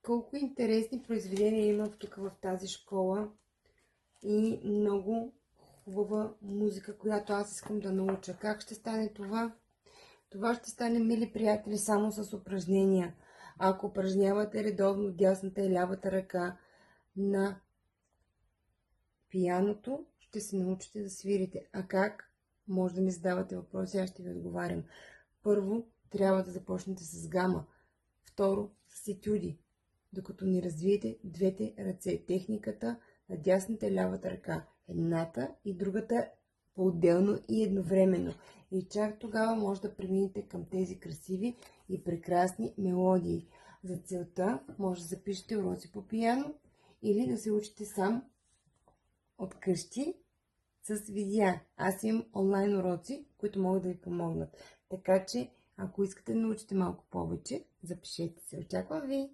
Колко интересни произведения има тук в тази школа и много хубава музика, която аз искам да науча. Как ще стане това? Това ще стане, мили приятели, само с упражнения. Ако упражнявате редовно дясната и лявата ръка на пианото, ще се научите да свирите. А как? Може да ми задавате въпроси, аз ще ви отговарям. Първо, трябва да започнете с гама. Второ, с етюди, докато не развиете двете ръце. Техниката на дясната и лявата ръка. Едната и другата по-отделно и едновременно. И чак тогава може да преминете към тези красиви и прекрасни мелодии. За целта може да запишете уроци по пиано или да се учите сам от къщи с видеа. Аз имам онлайн уроци, които могат да ви помогнат. Така че, ако искате да научите малко повече, запишете се. Очаквам ви!